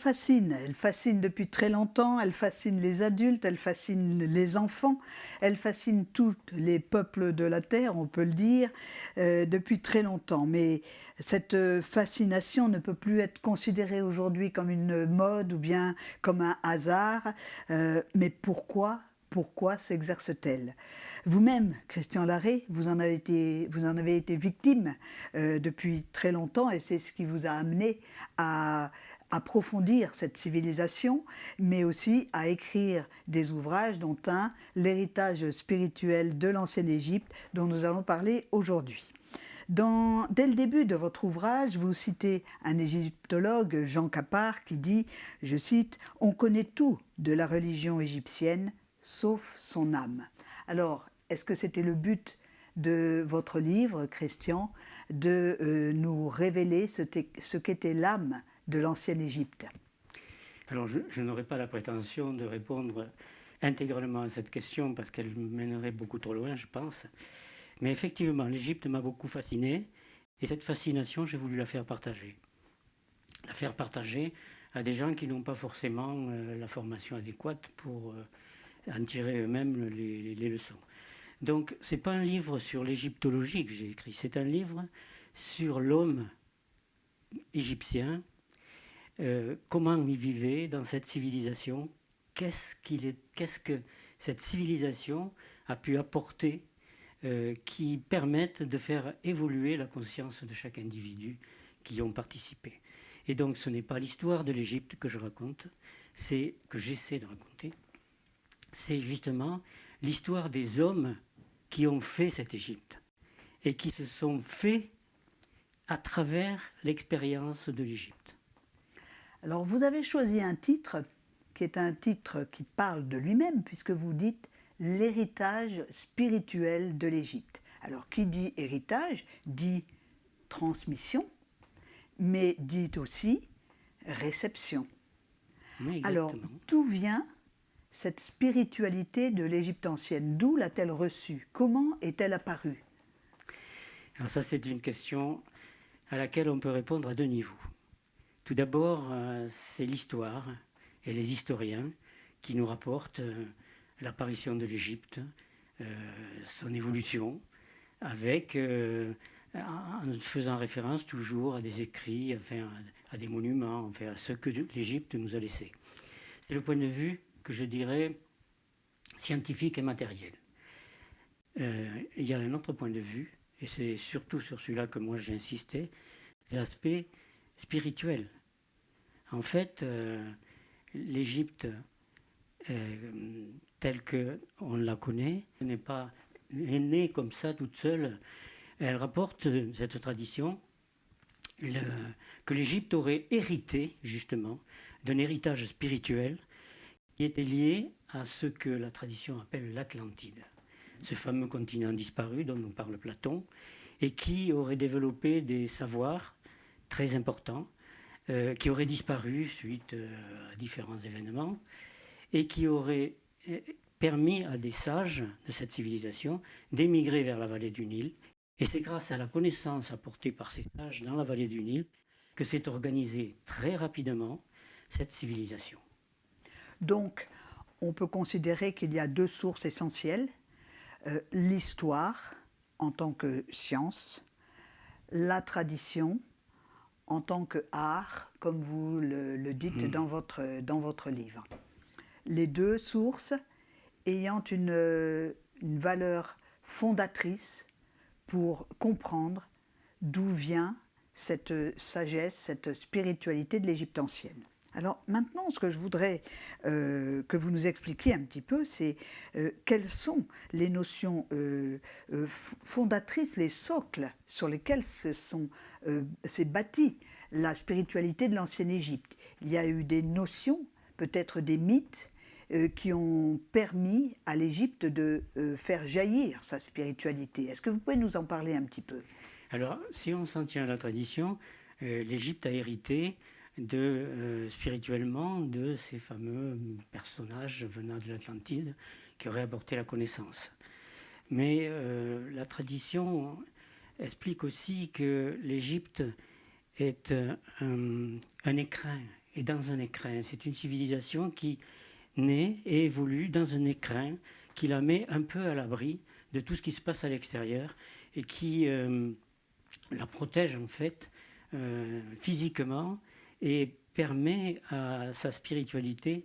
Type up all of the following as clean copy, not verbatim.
fascine. Elle fascine depuis très longtemps, elle fascine les adultes, elle fascine les enfants, elle fascine tous les peuples de la Terre, on peut le dire, depuis très longtemps. Mais cette fascination ne peut plus être considérée aujourd'hui comme une mode ou bien comme un hasard. Mais pourquoi s'exerce-t-elle? Vous-même, Christian Larrey, vous en avez été victime depuis très longtemps et c'est ce qui vous a amené à approfondir cette civilisation, mais aussi à écrire des ouvrages dont un, l'héritage spirituel de l'ancienne Égypte, dont nous allons parler aujourd'hui. Dès le début de votre ouvrage, vous citez un égyptologue, Jean Capart, qui dit, je cite, « On connaît tout de la religion égyptienne, sauf son âme ». Alors, est-ce que c'était le but de votre livre, Christian, de nous révéler ce qu'était l'âme de l'ancienne Égypte? Alors, je n'aurais pas la prétention de répondre intégralement à cette question parce qu'elle mènerait beaucoup trop loin, je pense. Mais effectivement, l'Égypte m'a beaucoup fasciné et cette fascination, j'ai voulu la faire partager. La faire partager à des gens qui n'ont pas forcément la formation adéquate pour en tirer eux-mêmes les leçons. Donc, ce n'est pas un livre sur l'égyptologie que j'ai écrit, c'est un livre sur l'homme égyptien, comment il vivait dans cette civilisation, qu'est-ce que cette civilisation a pu apporter qui permettent de faire évoluer la conscience de chaque individu qui y ont participé. Et donc ce n'est pas l'histoire de l'Égypte que je raconte, c'est que j'essaie de raconter, c'est justement l'histoire des hommes qui ont fait cette Égypte et qui se sont faits à travers l'expérience de l'Égypte. Alors vous avez choisi un titre qui est un titre qui parle de lui-même puisque vous dites l'héritage spirituel de l'Égypte. Alors, qui dit héritage dit transmission, mais dit aussi réception. Oui, alors, d'où vient cette spiritualité de l'Égypte ancienne? D'où l'a-t-elle reçue? Comment est-elle apparue? Alors ça, c'est une question à laquelle on peut répondre à deux niveaux. Tout d'abord, c'est l'histoire et les historiens qui nous rapportent l'apparition de l'Égypte, son évolution, avec, en faisant référence toujours à des écrits, enfin, à des monuments, enfin, à ce que l'Égypte nous a laissé. C'est le point de vue que je dirais scientifique et matériel. Il y a un autre point de vue, et c'est surtout sur celui-là que moi j'ai insisté, c'est l'aspect spirituel. En fait, l'Égypte telle qu'on la connaît, n'est pas née comme ça toute seule. Elle rapporte cette tradition que l'Égypte aurait hérité justement d'un héritage spirituel qui était lié à ce que la tradition appelle l'Atlantide, ce fameux continent disparu dont nous parle Platon, et qui aurait développé des savoirs très importants, qui auraient disparu suite à différents événements, et qui aurait permis à des sages de cette civilisation d'émigrer vers la vallée du Nil. Et c'est grâce à la connaissance apportée par ces sages dans la vallée du Nil que s'est organisée très rapidement cette civilisation. Donc, on peut considérer qu'il y a deux sources essentielles, l'histoire en tant que science, la tradition en tant qu'art, comme vous le dites dans votre livre. Les deux sources ayant une valeur fondatrice pour comprendre d'où vient cette sagesse, cette spiritualité de l'Égypte ancienne. Alors maintenant, ce que je voudrais que vous nous expliquiez un petit peu, c'est quelles sont les notions fondatrices, les socles sur lesquels s'est bâtie la spiritualité de l'ancienne Égypte. Il y a eu des notions, peut-être des mythes, qui ont permis à l'Égypte de faire jaillir sa spiritualité. Est-ce que vous pouvez nous en parler un petit peu? Alors, si on s'en tient à la tradition, l'Égypte a hérité spirituellement de ces fameux personnages venant de l'Atlantide qui auraient apporté la connaissance. Mais la tradition explique aussi que l'Égypte est un écrin, est dans un écrin. C'est une civilisation qui naît et évolue dans un écrin qui la met un peu à l'abri de tout ce qui se passe à l'extérieur et qui la protège en fait physiquement et permet à sa spiritualité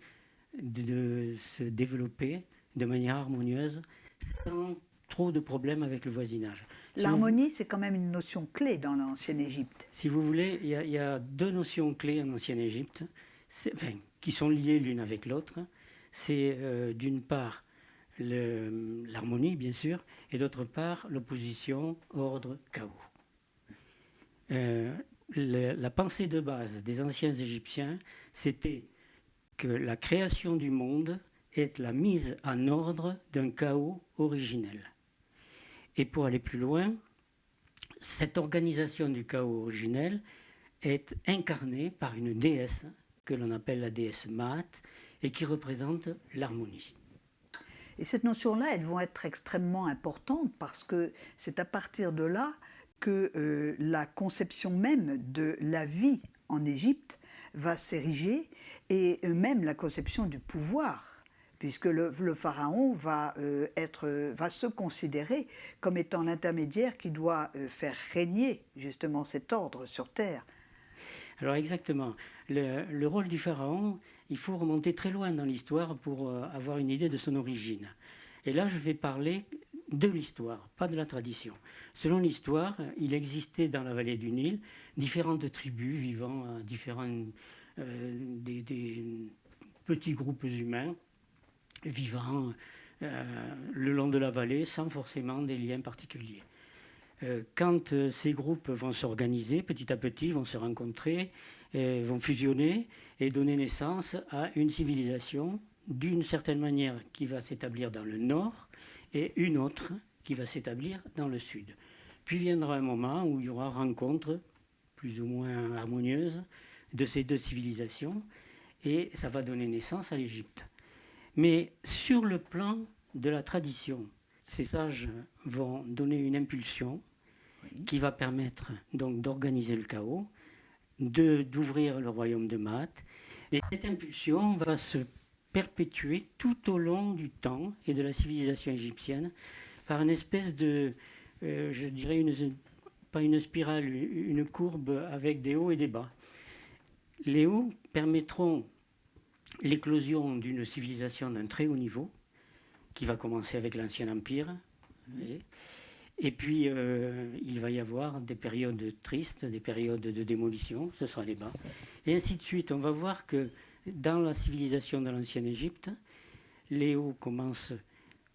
de se développer de manière harmonieuse sans trop de problèmes avec le voisinage. L'harmonie, c'est quand même une notion clé dans l'ancienne Égypte. Si vous voulez, il y a deux notions clés en ancienne Égypte, qui sont liées l'une avec l'autre. C'est d'une part l'harmonie, bien sûr, et d'autre part l'opposition ordre-chaos. La pensée de base des anciens Égyptiens, c'était que la création du monde est la mise en ordre d'un chaos originel. Et pour aller plus loin, cette organisation du chaos originel est incarnée par une déesse que l'on appelle la déesse Maat et qui représente l'harmonie. Et cette notion-là, elles vont être extrêmement importantes parce que c'est à partir de là que la conception même de la vie en Égypte va s'ériger et même la conception du pouvoir, puisque le pharaon va se considérer comme étant l'intermédiaire qui doit faire régner justement cet ordre sur terre. Alors exactement, le rôle du pharaon, il faut remonter très loin dans l'histoire pour avoir une idée de son origine. Et là, je vais parler de l'histoire, pas de la tradition. Selon l'histoire, il existait dans la vallée du Nil différentes tribus vivant à des petits groupes humains vivant le long de la vallée sans forcément des liens particuliers. Quand ces groupes vont s'organiser petit à petit, vont se rencontrer, vont fusionner et donner naissance à une civilisation d'une certaine manière qui va s'établir dans le nord et une autre qui va s'établir dans le sud. Puis viendra un moment où il y aura rencontre plus ou moins harmonieuse de ces deux civilisations et ça va donner naissance à l'Égypte. Mais sur le plan de la tradition, ces sages vont donner une impulsion qui va permettre donc d'organiser le chaos, d'ouvrir le royaume de Maat. Et cette impulsion va se perpétuer tout au long du temps et de la civilisation égyptienne par une espèce de, je dirais, pas une spirale, une courbe avec des hauts et des bas. Les hauts permettront l'éclosion d'une civilisation d'un très haut niveau, qui va commencer avec l'Ancien Empire. Et puis, il va y avoir des périodes tristes, des périodes de démolition, ce sera les bas. Et ainsi de suite. On va voir que dans la civilisation de l'Ancienne Égypte, les hauts commencent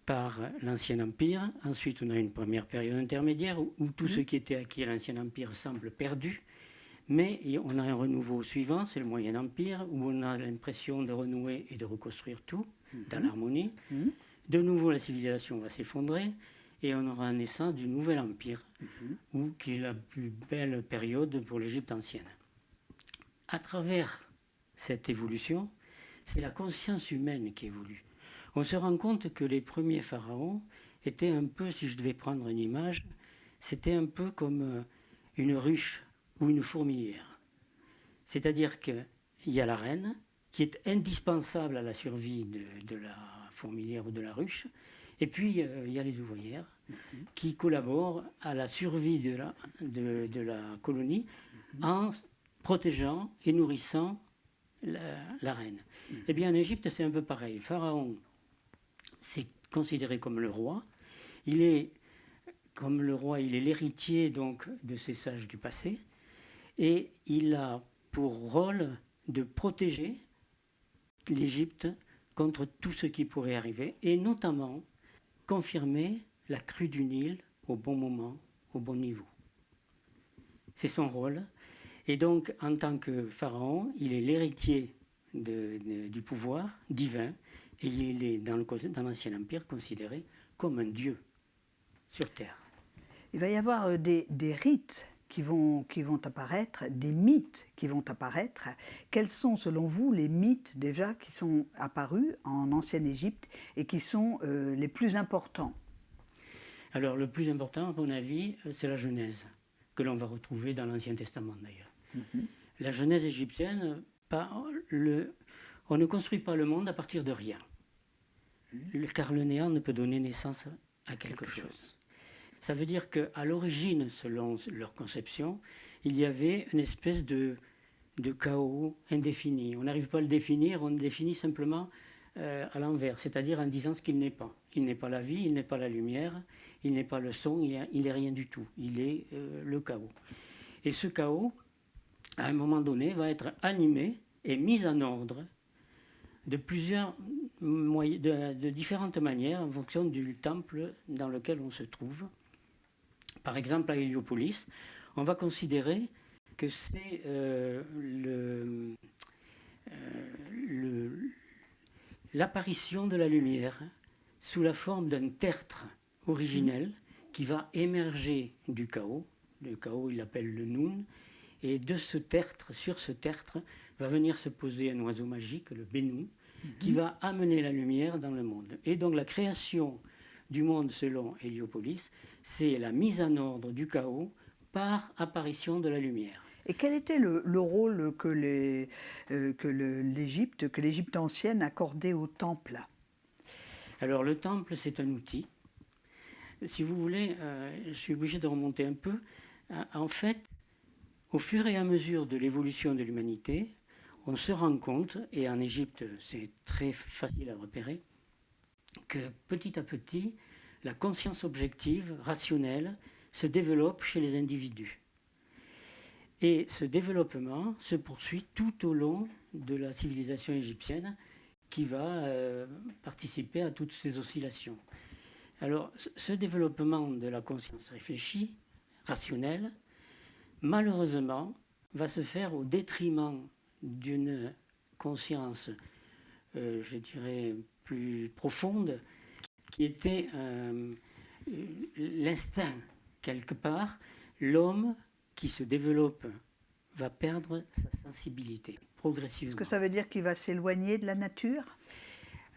par l'Ancien Empire. Ensuite, on a une première période intermédiaire où tout ce qui était acquis à l'Ancien Empire semble perdu. Mais on a un renouveau suivant, c'est le Moyen Empire, où on a l'impression de renouer et de reconstruire tout dans l'harmonie. De nouveau, la civilisation va s'effondrer et on aura la naissance du Nouvel Empire, qui est la plus belle période pour l'Égypte ancienne. À travers cette évolution, c'est la conscience humaine qui évolue. On se rend compte que les premiers pharaons étaient un peu, si je devais prendre une image, c'était un peu comme une ruche ou une fourmilière. C'est-à-dire qu'il y a la reine, qui est indispensable à la survie de la fourmilière ou de la ruche, et puis il y a les ouvrières qui collaborent à la survie de la colonie en protégeant et nourrissant la reine. Eh bien en Égypte c'est un peu pareil. Pharaon, c'est considéré comme le roi. Il est comme le roi, il est l'héritier donc de ces sages du passé. Et il a pour rôle de protéger l'Égypte contre tout ce qui pourrait arriver, et notamment confirmer la crue du Nil au bon moment, au bon niveau. C'est son rôle. Et donc, en tant que pharaon, il est l'héritier du pouvoir divin, et il est, dans l'Ancien Empire, considéré comme un dieu sur terre. Il va y avoir des rites qui vont apparaître, des mythes qui vont apparaître. Quels sont, selon vous, les mythes déjà qui sont apparus en ancienne Égypte et qui sont les plus importants? Alors, le plus important, à mon avis, c'est la Genèse, que l'on va retrouver dans l'Ancien Testament d'ailleurs. La Genèse égyptienne on ne construit pas le monde à partir de rien. Car le néant ne peut donner naissance à quelque chose. Ça veut dire qu'à l'origine, selon leur conception, il y avait une espèce de chaos indéfini. On n'arrive pas à le définir, on le définit simplement à l'envers, c'est-à-dire en disant ce qu'il n'est pas. Il n'est pas la vie, il n'est pas la lumière, il n'est pas le son, il n'est rien du tout. Il est le chaos. Et ce chaos, à un moment donné, va être animé et mis en ordre de différentes manières en fonction du temple dans lequel on se trouve. Par exemple, à Héliopolis, on va considérer que c'est l'apparition de la lumière sous la forme d'un tertre originel qui va émerger du chaos. Le chaos, il l'appelle le Noun. Et de ce tertre, sur ce tertre, va venir se poser un oiseau magique, le Bénou, qui va amener la lumière dans le monde. Et donc la création du monde selon Héliopolis, c'est la mise en ordre du chaos par apparition de la lumière. Et quel était le rôle que l'Égypte ancienne accordait au temple? Alors le temple, c'est un outil. Si vous voulez, je suis obligé de remonter un peu. En fait, au fur et à mesure de l'évolution de l'humanité, on se rend compte, et en Égypte c'est très facile à repérer, que petit à petit, la conscience objective, rationnelle, se développe chez les individus. Et ce développement se poursuit tout au long de la civilisation égyptienne qui va participer à toutes ces oscillations. Alors, ce développement de la conscience réfléchie, rationnelle, malheureusement, va se faire au détriment d'une conscience, je dirais, plus profonde, qui était l'instinct, quelque part. L'homme qui se développe va perdre sa sensibilité progressivement. Est-ce que ça veut dire qu'il va s'éloigner de la nature?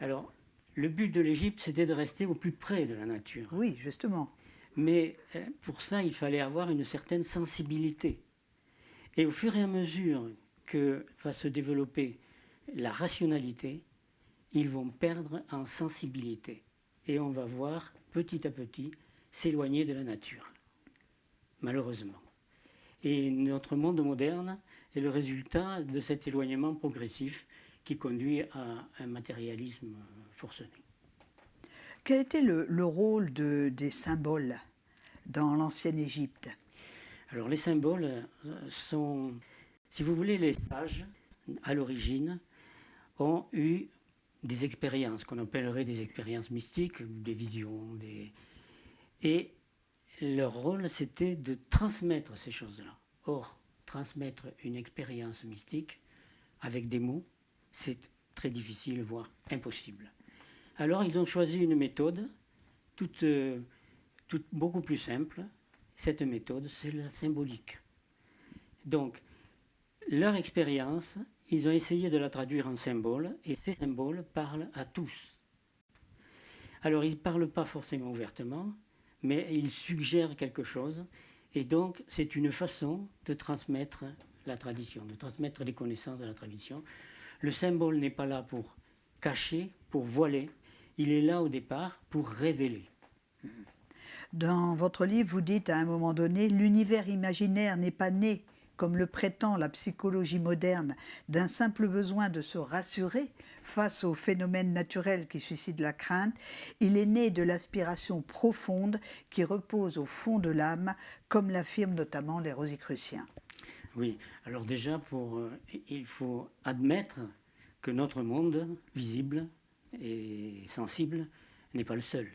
Alors, le but de l'Égypte, c'était de rester au plus près de la nature. Oui, justement. Mais pour ça, il fallait avoir une certaine sensibilité. Et au fur et à mesure que va se développer la rationalité, ils vont perdre en sensibilité. Et on va voir petit à petit s'éloigner de la nature, malheureusement. Et notre monde moderne est le résultat de cet éloignement progressif qui conduit à un matérialisme forcené. Quel était le rôle des symboles dans l'ancienne Égypte? Alors les symboles sont, si vous voulez, les sages, à l'origine, ont eu des expériences qu'on appellerait des expériences mystiques, des visions, et leur rôle, c'était de transmettre ces choses-là. Or, transmettre une expérience mystique avec des mots, c'est très difficile, voire impossible. Alors, ils ont choisi une méthode beaucoup plus simple. Cette méthode, c'est la symbolique. Donc, leur expérience, ils ont essayé de la traduire en symboles, et ces symboles parlent à tous. Alors, ils ne parlent pas forcément ouvertement, mais ils suggèrent quelque chose, et donc c'est une façon de transmettre la tradition, de transmettre les connaissances de la tradition. Le symbole n'est pas là pour cacher, pour voiler, il est là au départ pour révéler. Dans votre livre, vous dites à un moment donné, l'univers imaginaire n'est pas né, comme le prétend la psychologie moderne, d'un simple besoin de se rassurer face aux phénomènes naturels qui suscitent la crainte. Il est né de l'aspiration profonde qui repose au fond de l'âme, comme l'affirment notamment les Rosicruciens. Oui, alors déjà, il faut admettre que notre monde visible et sensible n'est pas le seul.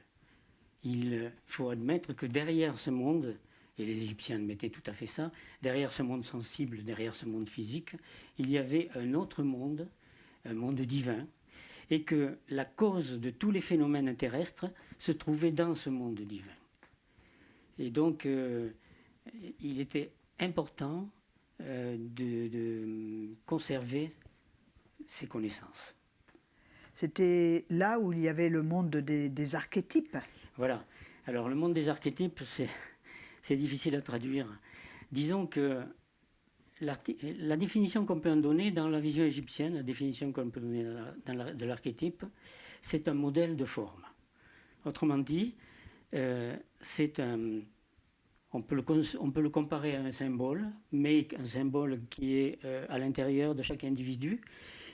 Il faut admettre que derrière ce monde, et les Égyptiens admettaient tout à fait ça, derrière ce monde sensible, derrière ce monde physique, il y avait un autre monde, un monde divin, et que la cause de tous les phénomènes terrestres se trouvait dans ce monde divin. Et donc, il était important de conserver ces connaissances. C'était là où il y avait le monde des archétypes. Voilà. Alors, le monde des archétypes, c'est difficile à traduire. Disons que la définition qu'on peut en donner dans la vision égyptienne, la définition qu'on peut donner de l'archétype, c'est un modèle de forme. Autrement dit, on peut le comparer à un symbole, mais un symbole qui est à l'intérieur de chaque individu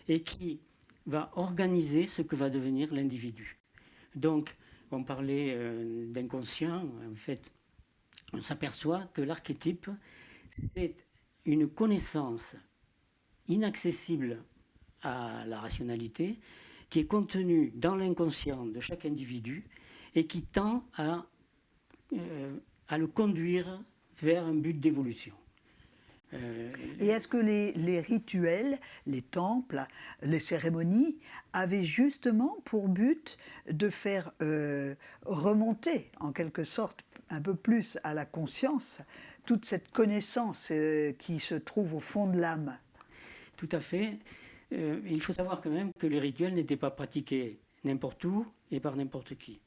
et qui va organiser ce que va devenir l'individu. Donc, on parlait d'inconscient. En fait, on s'aperçoit que l'archétype, c'est une connaissance inaccessible à la rationalité qui est contenue dans l'inconscient de chaque individu et qui tend à le conduire vers un but d'évolution. Et est-ce que les rituels, les temples, les cérémonies avaient justement pour but de faire remonter, en quelque sorte, un peu plus à la conscience, toute cette connaissance qui se trouve au fond de l'âme? Tout à fait. Il faut savoir quand même que les rituels n'étaient pas pratiqués n'importe où et par n'importe qui.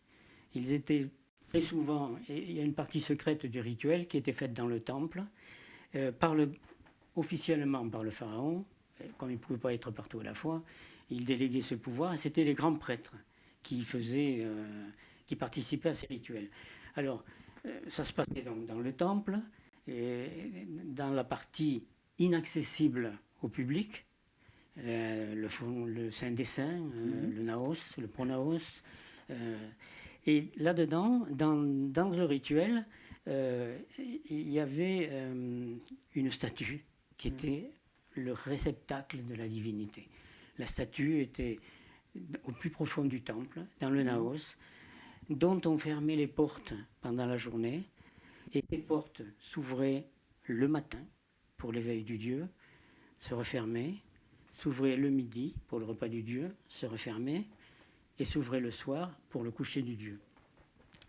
Ils étaient très souvent, et il y a une partie secrète du rituel qui était faite dans le temple, officiellement par le pharaon. Comme il ne pouvait pas être partout à la fois, il déléguait ce pouvoir, et c'était les grands prêtres qui participaient à ces rituels. Alors, ça se passait donc dans le temple, et dans la partie inaccessible au public, le Saint des Saints, le Naos, le Pronaos. Et là-dedans, dans le rituel, il y avait une statue qui était le réceptacle de la divinité. La statue était au plus profond du temple, dans le Naos, dont on fermait les portes pendant la journée, et ces portes s'ouvraient le matin pour l'éveil du Dieu, se refermaient, s'ouvraient le midi pour le repas du Dieu, se refermaient, et s'ouvraient le soir pour le coucher du Dieu.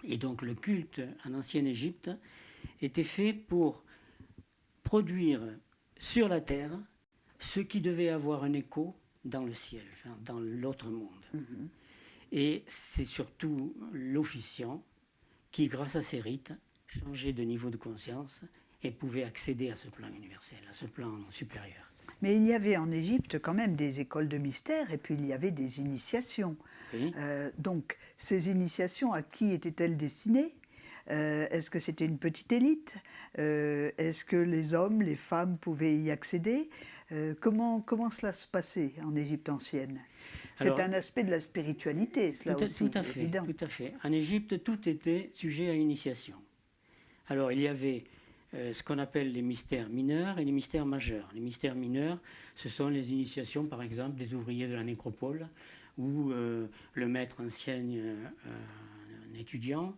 Et donc le culte en ancienne Égypte était fait pour produire sur la terre ce qui devait avoir un écho dans le ciel, enfin, dans l'autre monde. Et c'est surtout l'officiant qui, grâce à ces rites, changeait de niveau de conscience et pouvait accéder à ce plan universel, à ce plan supérieur. Mais il y avait en Égypte quand même des écoles de mystère et puis il y avait des initiations. Oui. Donc ces initiations, à qui étaient-elles destinées? Est-ce que c'était une petite élite? Est-ce que les hommes, les femmes pouvaient y accéder? Comment cela se passait en Égypte ancienne? C'est un aspect de la spiritualité, cela aussi, évident. Tout à fait. En Égypte, tout était sujet à initiation. Alors il y avait ce qu'on appelle les mystères mineurs et les mystères majeurs. Les mystères mineurs, ce sont les initiations, par exemple, des ouvriers de la nécropole, où le maître enseigne un étudiant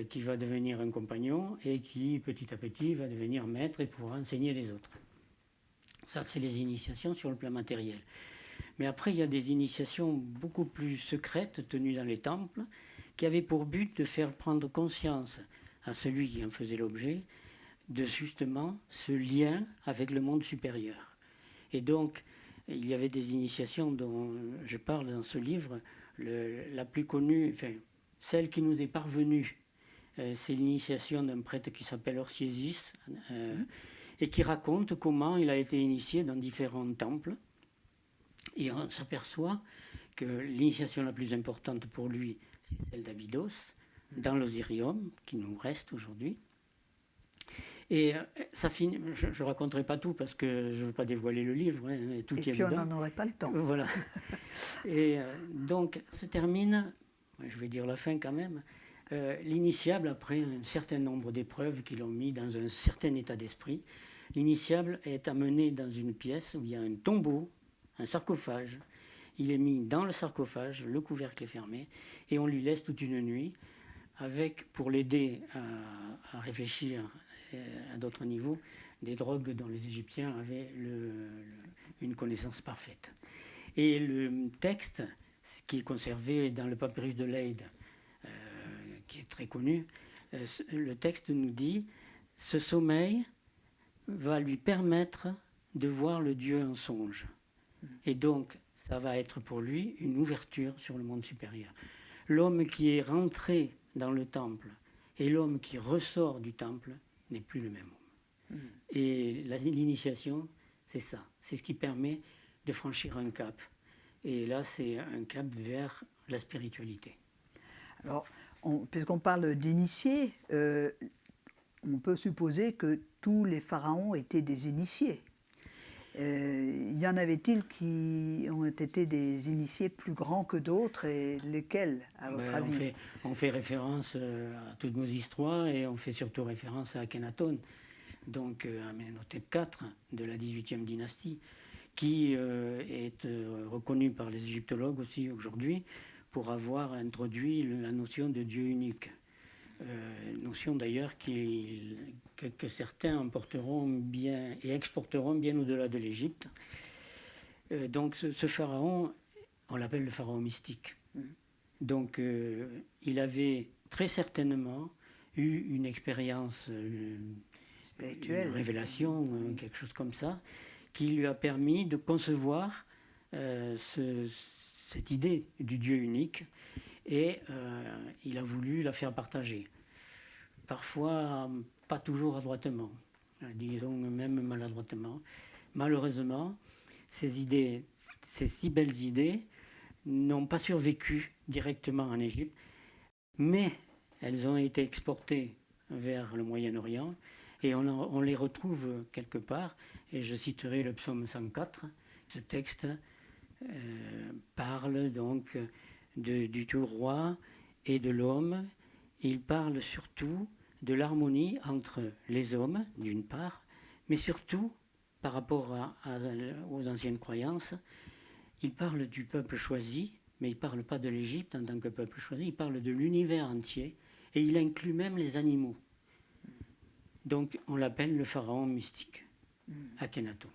qui va devenir un compagnon et qui, petit à petit, va devenir maître et pourra enseigner les autres. Ça, c'est les initiations sur le plan matériel. Mais après, il y a des initiations beaucoup plus secrètes tenues dans les temples qui avaient pour but de faire prendre conscience à celui qui en faisait l'objet de justement ce lien avec le monde supérieur. Et donc, il y avait des initiations dont je parle dans ce livre. La plus connue, enfin, celle qui nous est parvenue, c'est l'initiation d'un prêtre qui s'appelle Orsiésis, et qui raconte comment il a été initié dans différents temples. Et on s'aperçoit que l'initiation la plus importante pour lui, c'est celle d'Abydos, dans l'Osirium, qui nous reste aujourd'hui. Et ça finit, je ne raconterai pas tout parce que je ne veux pas dévoiler le livre, hein, tout et y est puis dedans. on n'en aurait pas le temps. Voilà. Et donc se termine, je vais dire la fin quand même, l'initiable, après un certain nombre d'épreuves qui l'ont mis dans un certain état d'esprit, l'initiable est amené dans une pièce où il y a un tombeau, un sarcophage. Il est mis dans le sarcophage, le couvercle est fermé, et on lui laisse toute une nuit, pour l'aider à réfléchir à d'autres niveaux, des drogues dont les Égyptiens avaient une connaissance parfaite. Et le texte, qui est conservé dans le papyrus de Leyde, qui est très connu, le texte nous dit « Ce sommeil va lui permettre de voir le Dieu en songe. » Et donc, ça va être pour lui une ouverture sur le monde supérieur. L'homme qui est rentré dans le temple et l'homme qui ressort du temple n'est plus le même homme. Et l'initiation, c'est ça. C'est ce qui permet de franchir un cap. Et là, c'est un cap vers la spiritualité. Alors, puisqu'on parle d'initiés, on peut supposer que tous les pharaons étaient des initiés. Y en avait-il qui ont été des initiés plus grands que d'autres, et lesquels, à votre avis? On fait référence à toutes nos histoires et on fait surtout référence à Akhenaton, donc Amenhotep IV de la 18e dynastie, qui est reconnu par les égyptologues aussi aujourd'hui pour avoir introduit la notion de Dieu unique. Notion d'ailleurs que certains emporteront bien et exporteront bien au-delà de l'Égypte. Donc ce pharaon, on l'appelle le pharaon mystique. Donc il avait très certainement eu une expérience spirituelle, une révélation, quelque chose comme ça, qui lui a permis de concevoir cette idée du Dieu unique. Et il a voulu la faire partager. Parfois, pas toujours adroitement, disons même maladroitement. Malheureusement, ces idées, ces si belles idées, n'ont pas survécu directement en Égypte, mais elles ont été exportées vers le Moyen-Orient et on les retrouve quelque part. Et je citerai le psaume 104. Ce texte parle donc du tout roi et de l'homme. Il parle surtout de l'harmonie entre les hommes, d'une part, mais surtout, par rapport aux anciennes croyances, il parle du peuple choisi, mais il ne parle pas de l'Égypte en tant que peuple choisi, il parle de l'univers entier, et il inclut même les animaux. Donc on l'appelle le pharaon mystique, Akhenaton.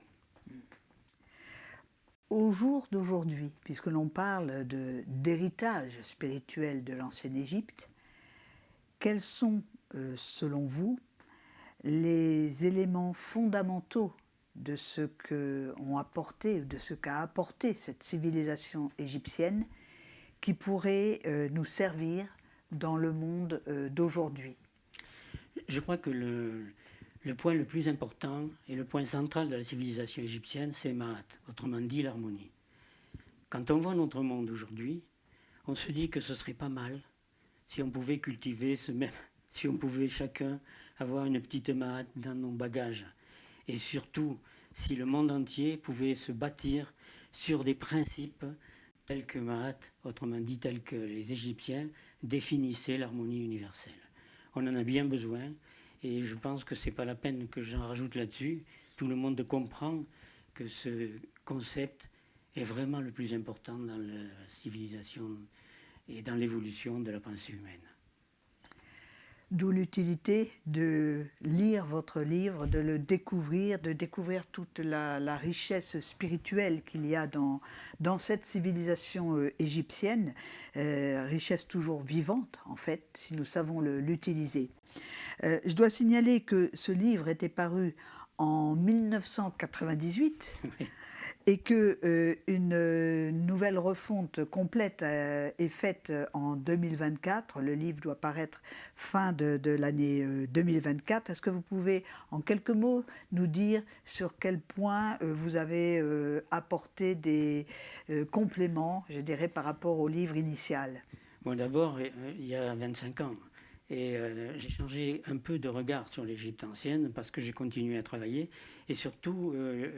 Au jour d'aujourd'hui, puisque l'on parle d'héritage spirituel de l'ancienne Égypte, quels sont, selon vous, les éléments fondamentaux de ce qu'a apporté cette civilisation égyptienne qui pourrait nous servir dans le monde d'aujourd'hui? Je crois que le point le plus important et le point central de la civilisation égyptienne, c'est Maat, autrement dit l'harmonie. Quand on voit notre monde aujourd'hui, on se dit que ce serait pas mal si on pouvait cultiver si on pouvait chacun avoir une petite Maat dans nos bagages. Et surtout, si le monde entier pouvait se bâtir sur des principes tels que Maat, autrement dit tels que les Égyptiens définissaient l'harmonie universelle. On en a bien besoin. Et je pense que ce n'est pas la peine que j'en rajoute là-dessus. Tout le monde comprend que ce concept est vraiment le plus important dans la civilisation et dans l'évolution de la pensée humaine. D'où l'utilité de lire votre livre, de le découvrir, de découvrir toute la richesse spirituelle qu'il y a dans cette civilisation égyptienne, richesse toujours vivante en fait, si nous savons l'utiliser. Je dois signaler que ce livre était paru en 1998 et qu'une nouvelle refonte complète est faite en 2024. Le livre doit paraître fin de l'année 2024. Est-ce que vous pouvez, en quelques mots, nous dire sur quel point vous avez apporté des compléments, je dirais, par rapport au livre initial? Bon, d'abord, il y a 25 ans. Et j'ai changé un peu de regard sur l'Égypte ancienne parce que j'ai continué à travailler. Et surtout,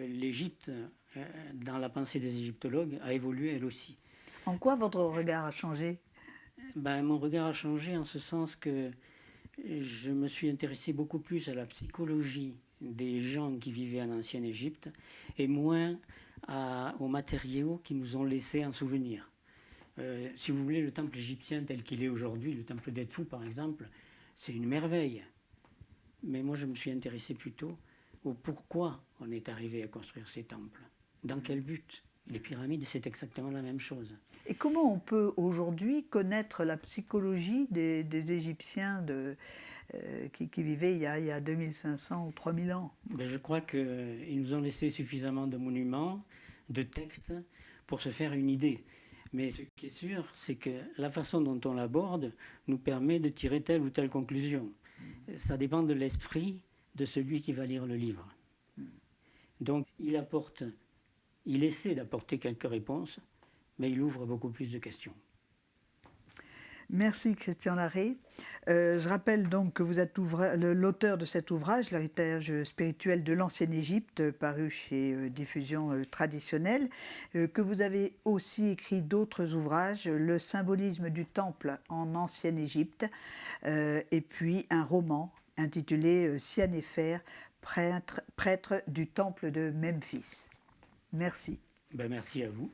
l'Égypte, dans la pensée des égyptologues, a évolué elle aussi. En quoi votre regard a changé? Mon regard a changé en ce sens que je me suis intéressé beaucoup plus à la psychologie des gens qui vivaient en ancienne Égypte et moins aux matériaux qui nous ont laissé un souvenir. Si vous voulez, le temple égyptien tel qu'il est aujourd'hui, le temple d'Edfou par exemple, c'est une merveille. Mais moi je me suis intéressé plutôt au pourquoi on est arrivé à construire ces temples. Dans quel but? Les pyramides, c'est exactement la même chose. Et comment on peut aujourd'hui connaître la psychologie des Égyptiens qui vivaient il y a 2500 ou 3000 ans? Je crois qu'ils nous ont laissé suffisamment de monuments, de textes pour se faire une idée. Mais ce qui est sûr, c'est que la façon dont on l'aborde nous permet de tirer telle ou telle conclusion. Ça dépend de l'esprit de celui qui va lire le livre. Donc il essaie d'apporter quelques réponses, mais il ouvre beaucoup plus de questions. Merci Christian Larrey. Je rappelle donc que vous êtes l'auteur de cet ouvrage, L'héritage spirituel de l'ancienne Égypte, paru chez Diffusion Traditionnelle, que vous avez aussi écrit d'autres ouvrages, Le symbolisme du temple en ancienne Égypte, et puis un roman intitulé Sianéfer, prêtre du temple de Memphis. Merci. Ben, merci à vous.